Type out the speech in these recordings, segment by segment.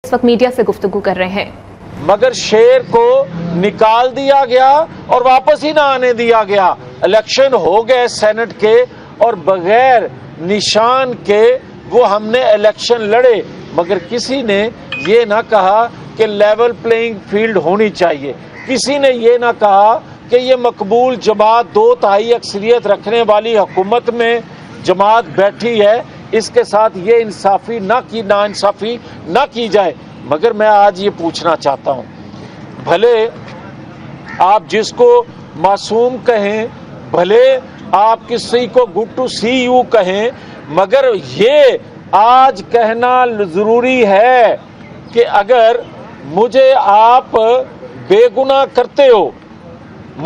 اس وقت میڈیا سے گفتگو کر رہے ہیں۔ مگر شیر کو نکال دیا گیا اور واپس ہی نہ آنے دیا گیا۔ الیکشن ہو گئے سینٹ کے اور بغیر نشان کے وہ ہم نے الیکشن لڑے، مگر کسی نے یہ نہ کہا کہ لیول پلینگ فیلڈ ہونی چاہیے، کسی نے یہ نہ کہا کہ یہ مقبول جماعت 2/3 اکثریت رکھنے والی حکومت میں جماعت بیٹھی ہے، اس کے ساتھ یہ ناانصافی نہ کی جائے۔ مگر میں آج یہ پوچھنا چاہتا ہوں، بھلے آپ جس کو معصوم کہیں، بھلے آپ کسی کو گڈ ٹو سی یو کہیں، مگر یہ آج کہنا ضروری ہے کہ اگر مجھے آپ بے گناہ کرتے ہو،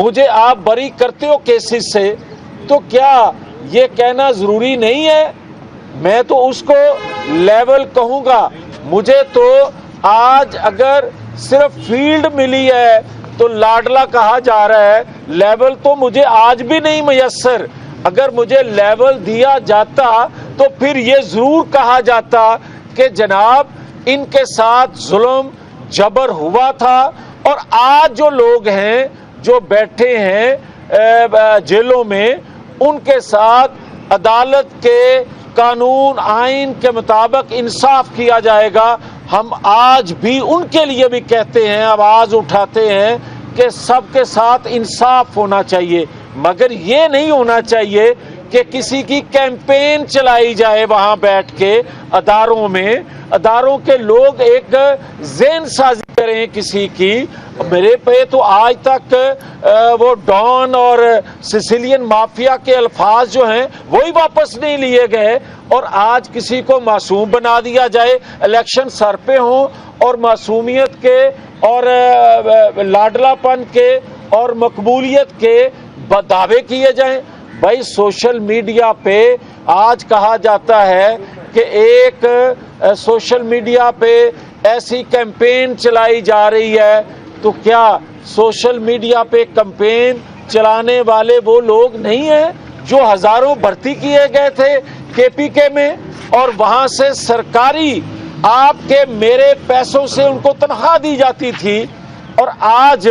مجھے آپ بری کرتے ہو کیسز سے، تو کیا یہ کہنا ضروری نہیں ہے؟ میں تو اس کو لیول کہوں گا۔ مجھے تو آج اگر صرف فیلڈ ملی ہے تو لاڈلا کہا جا رہا ہے، لیول تو مجھے آج بھی نہیں میسر۔ اگر مجھے لیول دیا جاتا تو پھر یہ ضرور کہا جاتا کہ جناب ان کے ساتھ ظلم جبر ہوا تھا، اور آج جو لوگ ہیں جو بیٹھے ہیں جیلوں میں، ان کے ساتھ عدالت کے قانون آئین کے مطابق انصاف کیا جائے گا۔ ہم آج بھی ان کے لیے بھی کہتے ہیں، آواز اٹھاتے ہیں کہ سب کے ساتھ انصاف ہونا چاہیے، مگر یہ نہیں ہونا چاہیے کہ کسی کی کیمپین چلائی جائے وہاں بیٹھ کے اداروں میں، اداروں کے لوگ ایک ذہن سازی کریں کسی کی۔ میرے پہ تو آج تک وہ ڈان اور سسیلین مافیا کے الفاظ جو ہیں وہی واپس نہیں لیے گئے، اور آج کسی کو معصوم بنا دیا جائے، الیکشن سر پہ ہوں اور معصومیت کے اور لاڈلا پن کے اور مقبولیت کے دعوے کیے جائیں۔ بھائی سوشل میڈیا پہ آج کہا جاتا ہے کہ ایک سوشل میڈیا پہ ایسی کیمپین چلائی جا رہی ہے، تو کیا سوشل میڈیا پہ کیمپین چلانے والے وہ لوگ نہیں ہیں جو ہزاروں بھرتی کیے گئے تھے KPK میں، اور وہاں سے سرکاری آپ کے میرے پیسوں سے ان کو تنخواہ دی جاتی تھی، اور آج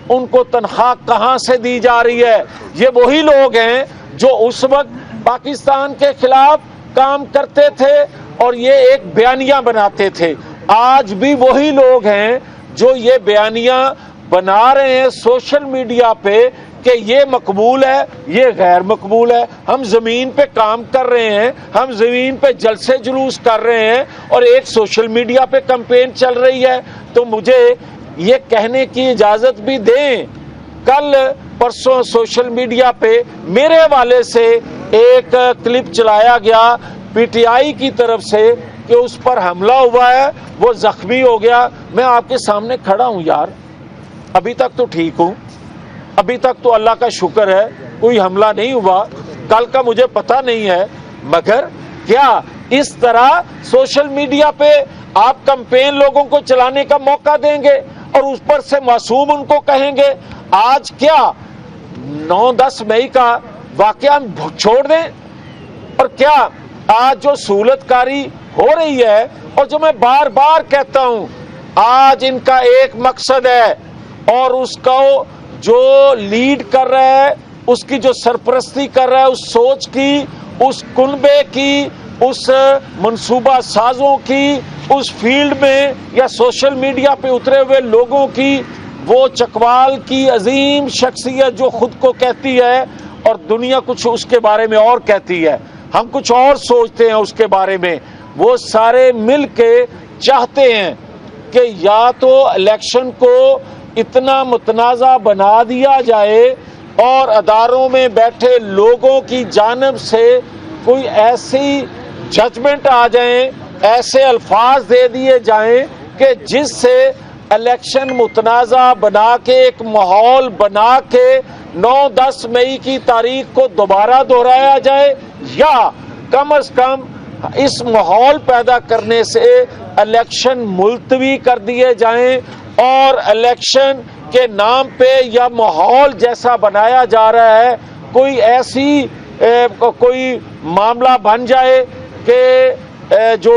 ان کو تنخواہ کہاں سے دی جا رہی ہے؟ یہ وہی لوگ ہیں جو اس وقت پاکستان کے خلاف کام کرتے تھے اور یہ ایک بیانیہ بناتے تھے۔ آج بھی وہی لوگ ہیں جو یہ بیانیہ بنا رہے ہیں سوشل میڈیا پہ کہ یہ مقبول ہے، یہ غیر مقبول ہے۔ ہم زمین پہ کام کر رہے ہیں، ہم زمین پہ جلسے جلوس کر رہے ہیں، اور ایک سوشل میڈیا پہ کیمپین چل رہی ہے۔ تو مجھے یہ کہنے کی اجازت بھی دیں، کل پرسوں سوشل میڈیا پہ میرے حوالے سے ایک کلپ چلایا گیا PTI کی طرف سے کہ اس پر حملہ ہوا ہے، وہ زخمی ہو گیا۔ میں آپ کے سامنے کھڑا ہوں یار، ابھی تک تو ٹھیک ہوں، ابھی تک تو اللہ کا شکر ہے کوئی حملہ نہیں ہوا، کل کا مجھے پتہ نہیں ہے، مگر کیا اس طرح سوشل میڈیا پہ آپ کیمپین لوگوں کو چلانے کا موقع دیں گے اور اس پر سے معصوم ان کو کہیں گے؟ آج کیا 9-10 مئی کا واقعہ ہم چھوڑ دیں؟ اور کیا آج جو سہولت کاری ہو رہی ہے، اور جو میں بار بار کہتا ہوں، آج ان کا ایک مقصد ہے، اور اس کو جو لیڈ کر رہا ہے، اس کی جو سرپرستی کر رہا ہے، اس سوچ کی، اس کنبے کی، اس منصوبہ سازوں کی، اس فیلڈ میں یا سوشل میڈیا پہ اترے ہوئے لوگوں کی، وہ چکوال کی عظیم شخصیت جو خود کو کہتی ہے اور دنیا کچھ اس کے بارے میں اور کہتی ہے، ہم کچھ اور سوچتے ہیں اس کے بارے میں، وہ سارے مل کے چاہتے ہیں کہ یا تو الیکشن کو اتنا متنازع بنا دیا جائے اور اداروں میں بیٹھے لوگوں کی جانب سے کوئی ایسی ججمنٹ آ جائیں، ایسے الفاظ دے دیے جائیں کہ جس سے الیکشن متنازع بنا کے ایک ماحول بنا کے 9-10 مئی کی تاریخ کو دوبارہ دہرایا جائے، یا کم از کم اس ماحول پیدا کرنے سے الیکشن ملتوی کر دیے جائیں، اور الیکشن کے نام پہ یا ماحول جیسا بنایا جا رہا ہے کوئی ایسی کوئی معاملہ بن جائے کہ جو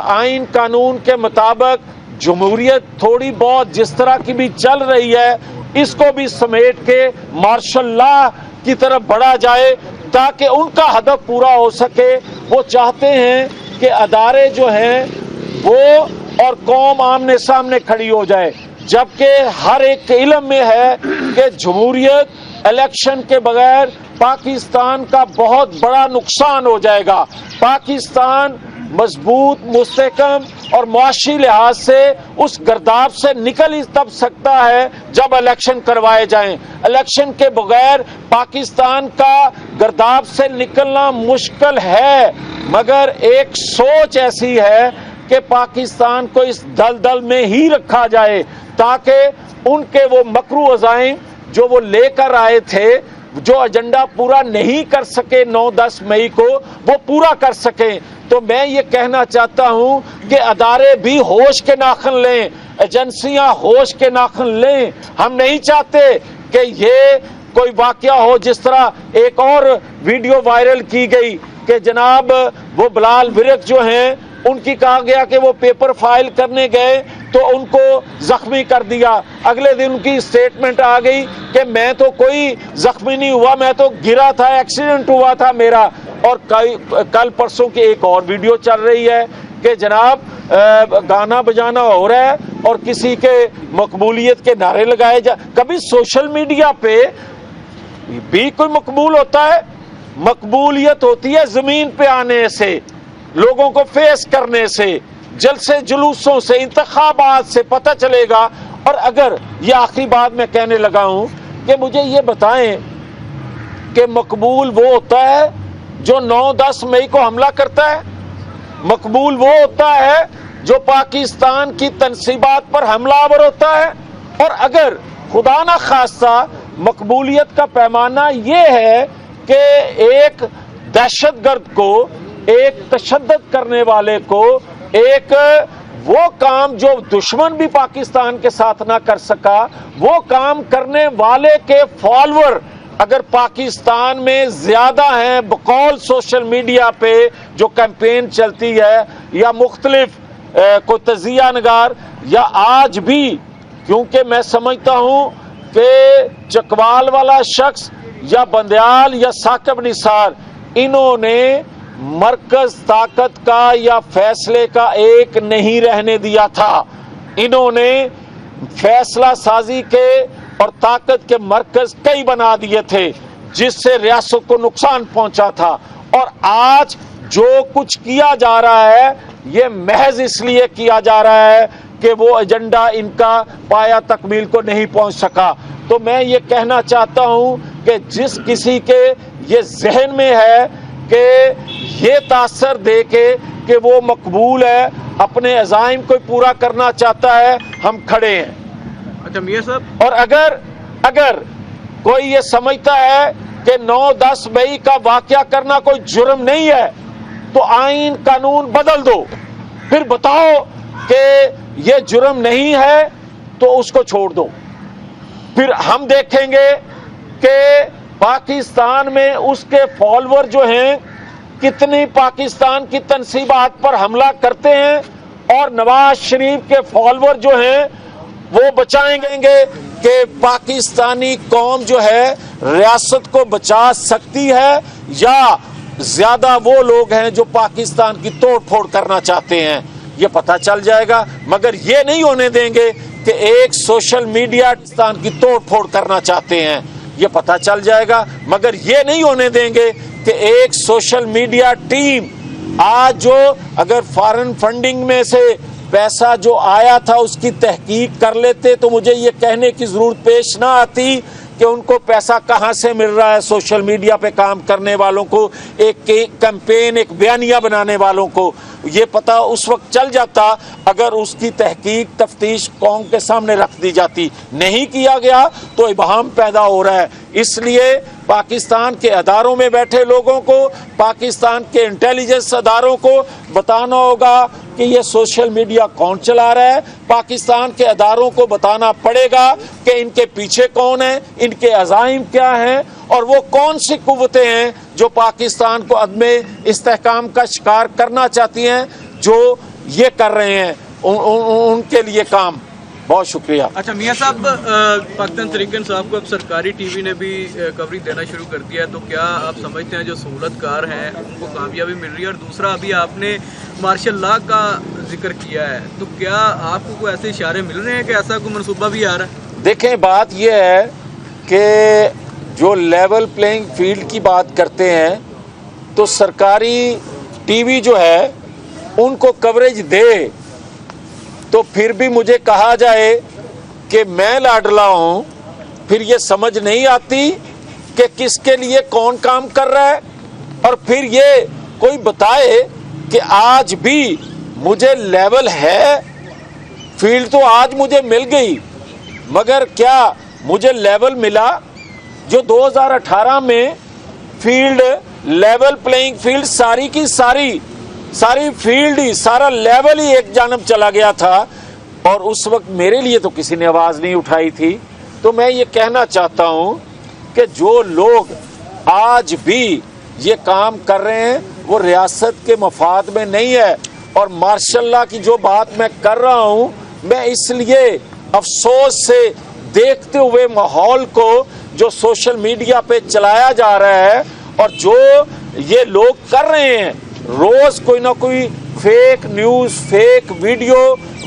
آئین قانون کے مطابق جمہوریت تھوڑی بہت جس طرح کی بھی چل رہی ہے اس کو بھی سمیٹ کے مارشل لا کی طرف بڑھا جائے تاکہ ان کا ہدف پورا ہو سکے۔ وہ چاہتے ہیں کہ ادارے جو ہیں وہ اور قوم آمنے سامنے کھڑی ہو جائے، جبکہ ہر ایک کے علم میں ہے کہ جمہوریت الیکشن کے بغیر پاکستان کا بہت بڑا نقصان ہو جائے گا۔ پاکستان مضبوط، مستحکم اور معاشی لحاظ سے اس گرداب سے نکل ہی تب سکتا ہے جب الیکشن کروائے جائیں۔ الیکشن کے بغیر پاکستان کا گرداب سے نکلنا مشکل ہے، مگر ایک سوچ ایسی ہے کہ پاکستان کو اس دلدل میں ہی رکھا جائے تاکہ ان کے وہ مکروہ عزائم جو وہ لے کر آئے تھے، جو ایجنڈا پورا نہیں کر سکے 9-10 مئی کو، وہ پورا کر سکیں۔ تو میں یہ کہنا چاہتا ہوں کہ ادارے بھی ہوش کے ناخن لیں، ایجنسیاں ہوش کے ناخن لیں۔ ہم نہیں چاہتے کہ یہ کوئی واقعہ ہو جس طرح ایک اور ویڈیو وائرل کی گئی کہ جناب وہ بلال ورک جو ہیں ان کی کہا گیا کہ وہ پیپر فائل کرنے گئے تو ان کو زخمی کر دیا۔ اگلے دن ان کی سٹیٹمنٹ آ گئی کہ میں تو کوئی زخمی نہیں ہوا، میں تو گرا تھا، ایکسیڈنٹ ہوا تھا میرا۔ اور کل پرسوں کی ایک اور ویڈیو چل رہی ہے کہ جناب گانا بجانا ہو رہا ہے اور کسی کے مقبولیت کے نعرے لگائے کبھی سوشل میڈیا پہ بھی کوئی مقبول ہوتا ہے؟ مقبولیت ہوتی ہے زمین پہ آنے سے، لوگوں کو فیس کرنے سے، جلسے جلوسوں سے، انتخابات سے پتہ چلے گا۔ اور اگر یہ آخری بات میں کہنے لگا ہوں کہ مجھے یہ بتائیں کہ مقبول وہ ہوتا ہے جو 9-10 مئی کو حملہ کرتا ہے؟ مقبول وہ ہوتا ہے جو پاکستان کی تنصیبات پر حملہ آور ہوتا ہے؟ اور اگر خدا نہ خواستہ مقبولیت کا پیمانہ یہ ہے کہ ایک دہشت گرد کو، ایک تشدد کرنے والے کو، ایک وہ کام جو دشمن بھی پاکستان کے ساتھ نہ کر سکا، وہ کام کرنے والے کے فالوور اگر پاکستان میں زیادہ ہیں بقول سوشل میڈیا پہ جو کیمپین چلتی ہے یا مختلف کوئی تجزیہ نگار، یا آج بھی، کیونکہ میں سمجھتا ہوں کہ چکوال والا شخص یا بندیال یا ثاقب نثار انہوں نے مرکز طاقت کا یا فیصلے کا ایک نہیں رہنے دیا تھا۔ انہوں نے فیصلہ سازی کے اور طاقت کے مرکز کئی بنا دیے تھے جس سے ریاست کو نقصان پہنچا تھا۔ اور آج جو کچھ کیا جا رہا ہے یہ محض اس لیے کیا جا رہا ہے کہ وہ ایجنڈا ان کا پایا تکمیل کو نہیں پہنچ سکا۔ تو میں یہ کہنا چاہتا ہوں کہ جس کسی کے یہ ذہن میں ہے کہ یہ تاثر دے کے کہ وہ مقبول ہے، اپنے عزائم کو پورا کرنا چاہتا ہے، ہم کھڑے ہیں۔ اچھا میاں صاحب، اور اگر کوئی یہ سمجھتا ہے کہ 9-10 مئی کا واقعہ کرنا کوئی جرم نہیں ہے تو آئین قانون بدل دو، پھر بتاؤ کہ یہ جرم نہیں ہے تو اس کو چھوڑ دو۔ پھر ہم دیکھیں گے کہ پاکستان میں اس کے فالوور جو ہیں کتنی پاکستان کی تنصیبات پر حملہ کرتے ہیں، اور نواز شریف کے فالوور جو ہیں وہ بچائیں گے کہ پاکستانی قوم جو ہے ریاست کو بچا سکتی ہے، یا زیادہ وہ لوگ ہیں جو پاکستان کی توڑ پھوڑ کرنا چاہتے ہیں۔ یہ پتہ چل جائے گا، مگر یہ نہیں ہونے دیں گے کہ ایک سوشل میڈیا پاکستان کی توڑ پھوڑ کرنا چاہتے ہیں۔ یہ پتہ چل جائے گا، مگر یہ نہیں ہونے دیں گے کہ ایک سوشل میڈیا ٹیم آج جو اگر فارن فنڈنگ میں سے پیسہ جو آیا تھا اس کی تحقیق کر لیتے تو مجھے یہ کہنے کی ضرورت پیش نہ آتی کہ ان کو پیسہ کہاں سے مل رہا ہے۔ سوشل میڈیا پہ کام کرنے والوں کو، ایک کیمپین، ایک بیانیہ بنانے والوں کو یہ پتہ اس وقت چل جاتا اگر اس کی تحقیق تفتیش قوم کے سامنے رکھ دی جاتی۔ نہیں کیا گیا تو ابہام پیدا ہو رہا ہے۔ اس لیے پاکستان کے اداروں میں بیٹھے لوگوں کو، پاکستان کے انٹیلیجنس اداروں کو بتانا ہوگا کہ یہ سوشل میڈیا کون چلا رہا ہے۔ پاکستان کے اداروں کو بتانا پڑے گا کہ ان کے پیچھے کون ہیں، ان کے عزائم کیا ہیں، اور وہ کون سی قوتیں ہیں جو پاکستان کو عدم استحکام کا شکار کرنا چاہتی ہیں جو یہ کر رہے ہیں ان کے لیے کام. بہت شکریہ. اچھا میاں صاحب، پاکستان تحریک انصاف کو اب سرکاری ٹی وی نے بھی کوریج دینا شروع کر دیا ہے، تو کیا آپ سمجھتے ہیں جو سہولت کار ہیں ان کو کامیابی مل رہی ہے؟ اور دوسرا، ابھی آپ نے مارشل لا کا ذکر کیا ہے، تو کیا آپ کو کوئی ایسے اشارے مل رہے ہیں کہ ایسا کوئی منصوبہ بھی آ رہا ہے؟ دیکھیں، بات یہ ہے کہ جو لیول پلینگ فیلڈ کی بات کرتے ہیں تو سرکاری ٹی وی جو ہے ان کو کوریج دے، تو پھر بھی مجھے کہا جائے کہ میں لاڈلا ہوں، پھر یہ سمجھ نہیں آتی کہ کس کے لیے کون کام کر رہا ہے. اور پھر یہ کوئی بتائے کہ آج بھی مجھے لیول ہے، فیلڈ تو آج مجھے مل گئی، مگر کیا مجھے لیول ملا؟ جو 2018 میں فیلڈ لیول پلینگ فیلڈ ساری کی ساری فیلڈ ہی، سارا لیول ہی ایک جانب چلا گیا تھا، اور اس وقت میرے لیے تو کسی نے آواز نہیں اٹھائی تھی. تو میں یہ کہنا چاہتا ہوں کہ جو لوگ آج بھی یہ کام کر رہے ہیں وہ ریاست کے مفاد میں نہیں ہے. اور ماشاء اللہ کی جو بات میں کر رہا ہوں، میں اس لیے افسوس سے دیکھتے ہوئے ماحول کو جو سوشل میڈیا پہ چلایا جا رہا ہے اور جو یہ لوگ کر رہے ہیں، روز کوئی نہ کوئی fake news, fake video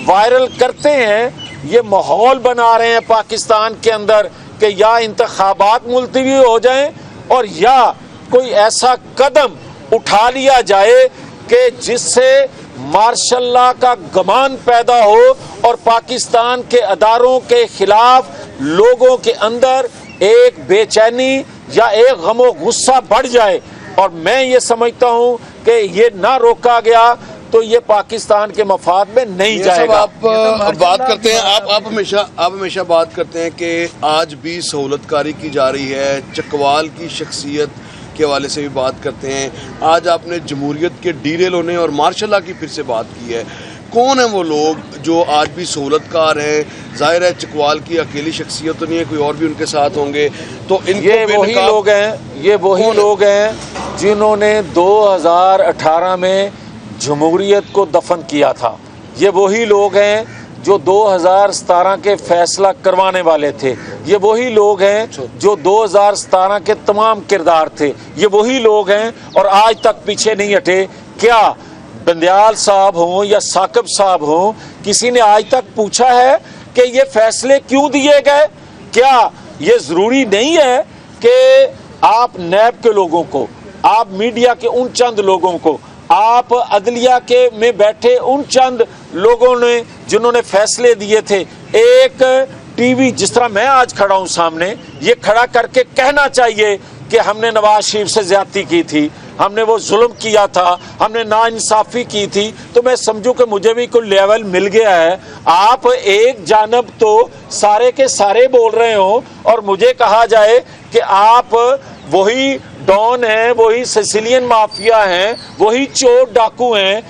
viral کرتے ہیں، یہ ماحول بنا رہے ہیں پاکستان کے اندر کہ یا انتخابات ملتوی ہو جائیں اور یا کوئی ایسا قدم اٹھا لیا جائے کہ جس سے مارشل لا کا گمان پیدا ہو اور پاکستان کے اداروں کے خلاف لوگوں کے اندر ایک بے چینی یا ایک غم و غصہ بڑھ جائے. اور میں یہ سمجھتا ہوں کہ یہ نہ روکا گیا تو یہ پاکستان کے مفاد میں نہیں جائے گا. آپ بات کرتے ہیں، آپ ہمیشہ بات کرتے ہیں کہ آج بھی سہولت کاری کی جا رہی ہے، چکوال کی شخصیت کے حوالے سے بھی بات کرتے ہیں. آج آپ نے جمہوریت کے ڈیریل ہونے اور مارشل لا کی پھر سے بات کی ہے. کون ہیں وہ لوگ جو آج بھی سہولت کار ہیں؟ ظاہر ہے چکوال کی اکیلی شخصیت تو نہیں ہے، کوئی اور بھی ان کے ساتھ ہوں گے. تو یہ وہی لوگ ہیں جنہوں نے 2018 میں جمہوریت کو دفن کیا تھا. یہ وہی لوگ ہیں جو 2017 کے فیصلہ کروانے والے تھے. یہ وہی لوگ ہیں جو 2017 کے تمام کردار تھے. یہ وہی لوگ ہیں اور آج تک پیچھے نہیں ہٹے. کیا بندیال صاحب ہوں یا ثاقب صاحب ہوں، کسی نے آج تک پوچھا ہے کہ یہ فیصلے کیوں دیے گئے؟ کیا یہ ضروری نہیں ہے کہ آپ نیب کے لوگوں کو، آپ میڈیا کے ان چند لوگوں کو، آپ عدلیہ کے میں بیٹھے ان چند لوگوں نے جنہوں نے فیصلے دیے تھے، ایک ٹی وی جس طرح میں آج کھڑا ہوں سامنے، یہ کھڑا کر کے کہنا چاہیے کہ ہم نے نواز شریف سے زیادتی کی تھی، ہم نے وہ ظلم کیا تھا، ہم نے ناانصافی کی تھی، تو میں سمجھوں کہ مجھے بھی کوئی لیول مل گیا ہے. آپ ایک جانب تو سارے کے سارے بول رہے ہوں اور مجھے کہا جائے کہ آپ وہی ڈان ہیں، وہی سیسیلین مافیا ہیں، وہی چور ڈاکو ہیں،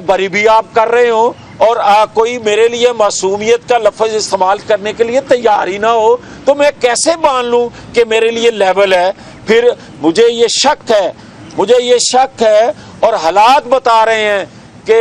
بری بھی آپ کر رہے ہوں اور کوئی میرے لیے معصومیت کا لفظ استعمال کرنے کے لیے تیار ہی نہ ہو، تو میں کیسے مان لوں کہ میرے لیے لیول ہے؟ پھر مجھے یہ شک ہے اور حالات بتا رہے ہیں کہ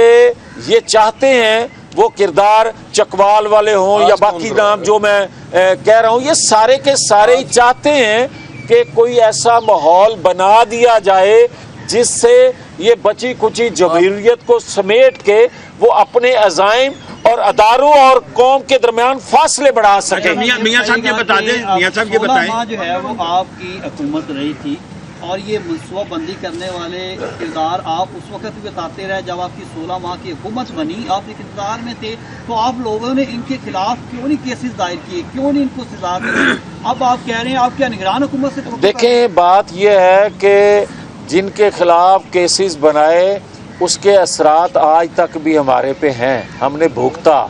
یہ چاہتے ہیں وہ کردار چکوال والے ہوں یا باقی نام جو میں کہہ رہا ہوں، یہ سارے کے سارے ہی چاہتے ہیں کہ کوئی ایسا ماحول بنا دیا جائے جس سے یہ بچی کچی جمہوریت کو سمیٹ کے وہ اپنے عزائم اور اداروں اور قوم کے درمیان فاصلے بڑھا سکیں. میاں صاحب یہ بتائیں جو ہے وہ آپ کی حکومت رہی تھی اور یہ منصوبہ بندی کرنے والے کردار آپ اس وقت بھی بتاتے رہے جب آپ کی 16 ماہ کی حکومت بنی، آپ ایک اقتدار میں تھے، تو آپ لوگوں نے ان کے خلاف کیوں نہیں کیسز دائر کیے، کیوں نہیں ان کو سزا ملی؟ اب آپ کہہ رہے ہیں آپ کیا نگران حکومت سے دیکھیں، بات یہ ہے کہ جن کے خلاف کیسز بنائے اس کے اثرات آج تک بھی ہمارے پہ ہیں، ہم نے بھگتا.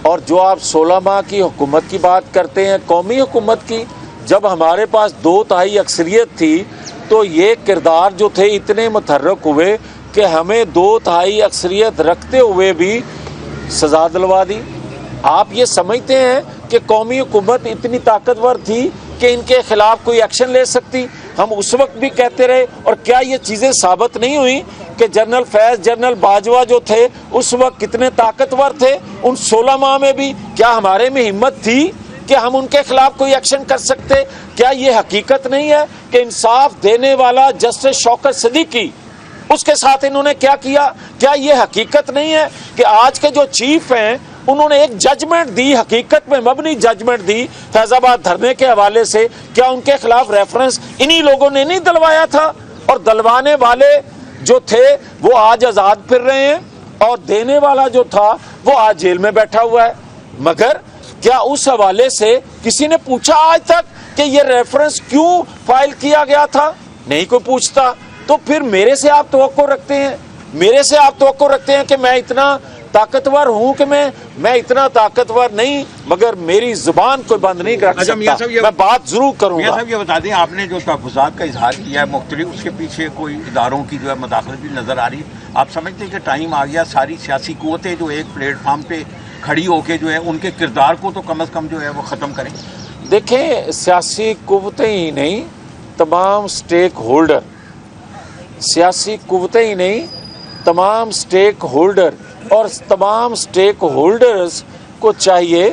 اور جو آپ 16 ماہ کی حکومت کی بات کرتے ہیں، قومی حکومت کی، جب ہمارے پاس 2/3 اکثریت تھی تو یہ کردار جو تھے اتنے متحرک ہوئے کہ ہمیں 2/3 اکثریت رکھتے ہوئے بھی سزا دلوا دی. آپ یہ سمجھتے ہیں کہ قومی حکومت اتنی طاقتور تھی کہ ان کے خلاف کوئی ایکشن لے سکتی؟ ہم اس وقت بھی کہتے رہے، اور کیا یہ چیزیں ثابت نہیں ہوئی کہ جنرل فیض، جنرل باجوہ جو تھے اس وقت کتنے طاقتور تھے؟ ان 16 ماہ میں بھی کیا ہمارے میں ہمت تھی کہ ہم ان کے خلاف کوئی ایکشن کر سکتے؟ کیا یہ حقیقت نہیں ہے کہ انصاف دینے والا جسٹس شوکت صدیقی، اس کے ساتھ انہوں نے کیا کیا؟ کیا یہ حقیقت نہیں ہے کہ آج کے جو چیف ہیں انہوں نے ایک ججمنٹ دی، حقیقت میں مبنی ججمنٹ دی فیض آباد دھرنے کے حوالے سے؟ کیا ان کے خلاف ریفرنس انہی لوگوں نے نہیں دلوایا تھا؟ اور دلوانے والے جو تھے وہ آج آزاد پھر رہے ہیں، اور دینے والا جو تھا وہ آج جیل میں بیٹھا ہوا ہے۔ مگر کیا اس حوالے سے کسی نے پوچھا آج تک کہ یہ ریفرنس کیوں فائل کیا گیا تھا؟ نہیں کوئی پوچھتا۔ تو پھر میرے سے آپ توقع رکھتے ہیں، میرے سے آپ توقع رکھتے ہیں کہ میں اتنا طاقتور ہوں کہ میں اتنا طاقتور نہیں، مگر میری زبان کوئی بند نہیں رکھ سکتا، میں بات ضرور کروں گا۔ میاں صاحب یہ بتا دیں، آپ نے جو تحفظات کا اظہار کیا ہے مختلف، اس کے پیچھے کوئی اداروں کی جو ہے مداخلت بھی نظر آ رہی ہے۔ آپ سمجھتے ہیں کہ ٹائم آ گیا ساری سیاسی قوتیں جو ایک پلیٹ فارم پہ کھڑی ہو کے جو ہے ان کے کردار کو تو کم از کم جو ہے وہ ختم کریں؟ دیکھیں، سیاسی قوتیں ہی نہیں، تمام سٹیک ہولڈر، سیاسی قوتیں ہی نہیں، تمام سٹیک ہولڈر اور تمام سٹیک ہولڈرز کو چاہیے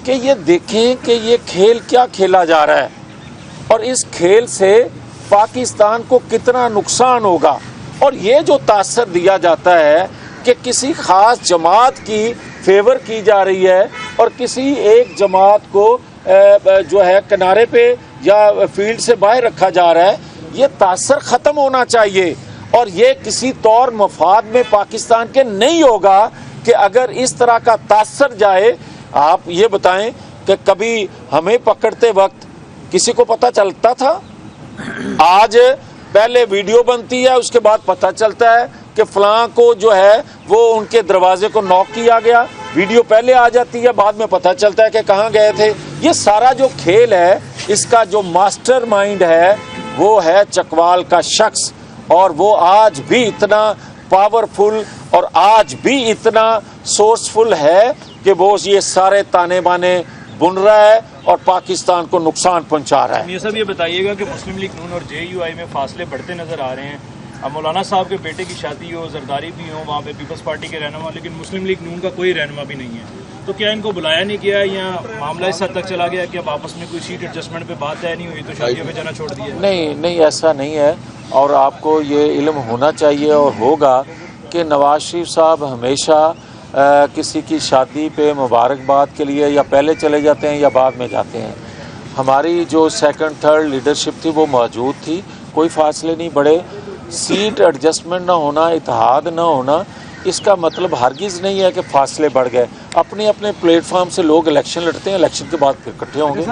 کہ یہ دیکھیں کہ یہ کھیل کیا کھیلا جا رہا ہے، اور اس کھیل سے پاکستان کو کتنا نقصان ہوگا۔ اور یہ جو تاثر دیا جاتا ہے کہ کسی خاص جماعت کی فیور کی جا رہی ہے اور کسی ایک جماعت کو جو ہے کنارے پہ یا فیلڈ سے باہر رکھا جا رہا ہے، یہ تاثر ختم ہونا چاہیے، اور یہ کسی طور مفاد میں پاکستان کے نہیں ہوگا کہ اگر اس طرح کا تاثر جائے۔ آپ یہ بتائیں کہ کبھی ہمیں پکڑتے وقت کسی کو پتہ چلتا تھا؟ آج پہلے ویڈیو بنتی ہے، اس کے بعد پتہ چلتا ہے کہ فلاں کو جو ہے وہ ان کے دروازے کو نوک کیا گیا، ویڈیو پہلے آ جاتی ہے، بعد میں پتہ چلتا ہے کہ کہاں گئے تھے۔ یہ سارا جو کھیل ہے، اس کا جو ماسٹر مائنڈ ہے وہ ہے چکوال کا شخص، اور وہ آج بھی اتنا پاورفل اور آج بھی اتنا سورسفل ہے کہ وہ یہ سارے تانے بانے بن رہا ہے اور پاکستان کو نقصان پہنچا رہا ہے۔ یہ سب یہ بتائیے گا کہ مسلم لیگ نون اور JUI میں فاصلے بڑھتے نظر آ رہے ہیں۔ اب مولانا صاحب کے بیٹے کی شادی ہو، زرداری بھی ہو وہاں پہ پیپلز پارٹی کے رہنما، لیکن مسلم لیگ نون کا کوئی رہنما بھی نہیں ہے، تو کیا ان کو بلایا نہیں گیا یا معاملہ اس حد تک چلا گیا کہ اب آپس میں کوئی سیٹ ایڈجسٹمنٹ پہ بات طے نہیں ہوئی تو شادیوں پہ جانا چھوڑ دیا؟ نہیں ایسا نہیں ہے، اور آپ کو یہ علم ہونا چاہیے اور ہوگا کہ نواز شریف صاحب ہمیشہ کسی کی شادی پہ مبارکباد کے لیے یا پہلے چلے جاتے ہیں یا بعد میں جاتے ہیں۔ ہماری جو سیکنڈ تھرڈ لیڈرشپ تھی وہ موجود تھی، کوئی فاصلے نہیں بڑھے۔ سیٹ ایڈجسٹمنٹ نہ ہونا، اتحاد نہ ہونا، اس کا مطلب ہرگز نہیں ہے کہ فاصلے بڑھ گئے۔ اپنے اپنے پلیٹ فارم سے لوگ الیکشن لڑتے ہیں، الیکشن کے بعد پھر اکٹھے ہوں گے۔